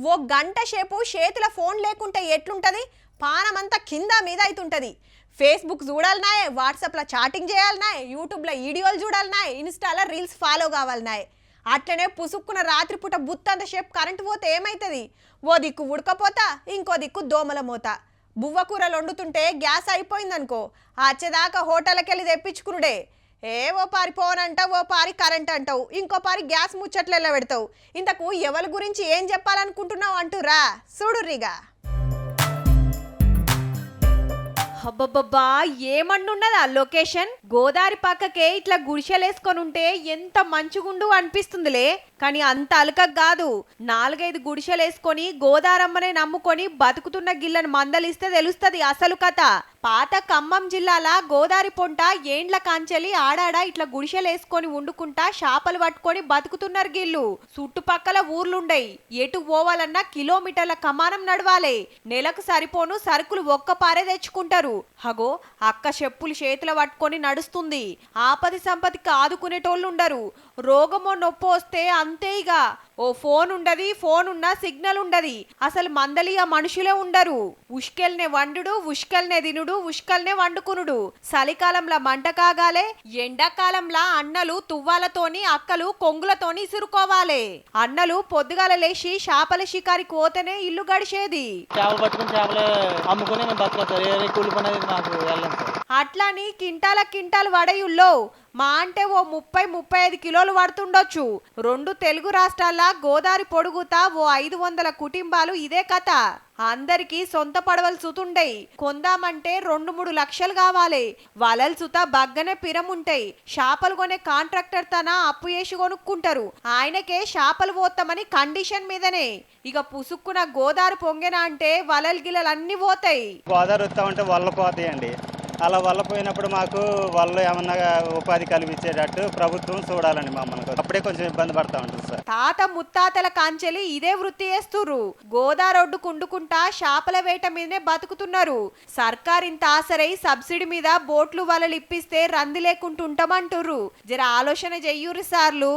ఓ గంట సేపు చేతుల ఫోన్ లేకుంటే ఎట్లుంటది? పానమంతా కింద మీద అయితుంటది. ఫేస్బుక్ చూడాలనాయే, వాట్సాప్లో చాటింగ్ చేయాలనాయే, యూట్యూబ్లో వీడియోలు చూడాలనాయే, ఇన్స్టాలో రీల్స్ ఫాలో కావాలనాయే. అట్లనే పుసుక్కున రాత్రిపూట బుత్తంత సేపు కరెంటు పోతే ఏమైతుంది? ఓ దిక్కు ఉడకపోతా, ఇంకో దిక్కు దోమల మోత. బువ్వ కూరలు వండుతుంటే గ్యాస్ అయిపోయిందనుకో, వచ్చేదాకా హోటల్కి వెళ్ళి తెప్పించుకునుడే. ఓ పారి ఫోన్ అంటావు, ఓ పారి కరెంట్ అంటావు, ఇంకో పారి గ్యాస్ ముచ్చట్లలో పెడతావు. ఇంతకు ఎవరి గురించి ఏం చెప్పాలనుకుంటున్నావు అంటురా చూడుర్రిగా. అబ్బబ్బబ్బా, ఏమన్నున్నదా లొకేషన్? గోదావరి పక్కకే ఇట్లా గుడిసెలేసుకొని ఉంటే ఎంత మంచిగుండు అనిపిస్తుందిలే. కానీ అంత అలకకు కాదు. 4-5 గుడిసెలేసుకొని గోదారమ్మనే నమ్ముకొని బతుకుతున్న గిళ్ళను మందలిస్తే తెలుస్తుంది అసలు కథ. పాత ఖమ్మం జిల్లాల గోదావరి పొంట ఏండ్ల కాంచెలి ఆడాడ ఇట్లా గుడిసెలేసుకొని వండుకుంటా చేపలు పట్టుకొని బతుకుతున్నారు గిళ్ళు. చుట్టుపక్కల ఊర్లుండయి, ఎటు పోవాలన్నా కిలోమీటర్ల కమానం నడవాలే. నెలకు సరిపోను సరుకులు ఒక్క పారే తెచ్చుకుంటారు. హగో అక్క చెప్పులు చేతులు పట్టుకొని నడుస్తుంది. ఆపది సంపతికి ఆదుకునేటోళ్ళు ఉండరు. రోగమో నొప్పి వస్తే అంతే ఇక. ఓ ఫోన్ ఉండది, ఫోన్ ఉన్నా సిగ్నల్ ఉండది. అసలు మందలిగా మనుషులే ఉండరు. ఉష్కెల్నే వండుడు, ఉష్కల్నే తినుడు, ఉష్కల్నే వండుకునుడు. చలికాలంలో మంట కాగాలే, ఎండాకాలంలో అన్నలు తువ్వాలతోని, అక్కలు కొంగులతోని ఇసురుకోవాలి. అన్నలు పొద్దుగాల లేచి చేపల షికారికి పోతేనే ఇల్లు గడిచేది. అట్లని కింటాల కింటాలు వడయుల్లో మా అంటే ఓ 30-35 కిలోలు పడుతుండొచ్చు. 2 తెలుగు రాష్ట్రాల గోదావరి పొడుగుతా ఓ 500 కుటుంబాలు ఇదే కథ. అందరికి సొంత పడవలు సుతుండయి. కొందామంటే 2-3 లక్షలు కావాలి. వలలు సుత బగ్గనే పిరముంటాయి. చేపలు కొనే కాంట్రాక్టర్ తన అప్పు చేసి కొనుక్కుంటారు. ఆయనకే చేపలు పోతామని కండిషన్ మీదనే. ఇక పుసుక్కున గోదావరి పొంగెన అంటే వలలు గిలలు అన్ని పోతాయి. గోదావరి వస్తా ఉంటే వల్ల పోతాయండి. అలా వల్ల పోయినప్పుడు మాకు వాళ్ళు ఏమన్నా ఉపాధి కల్పించేటట్టు ప్రభుత్వం చూడాలండి మమ్మల్ని. అప్పుడే కొంచెం ఇబ్బంది పడతా ఉంటుంది సార్. తాత ముత్తాతల కాంచెలి ఇదే వృత్తి చేస్తుర్రు. గోదావరి ఒడ్డు కుండుకుంటా చేపల వేట మీదనే బతుకుతున్నారు. సర్కార్ ఇంత ఆసరై సబ్సిడీ మీద బోట్లు వలలు ఇప్పిస్తే రంది లేకుంటుంటామంటుర్రు. జర ఆలోచన చెయ్యుర్రి సార్లు.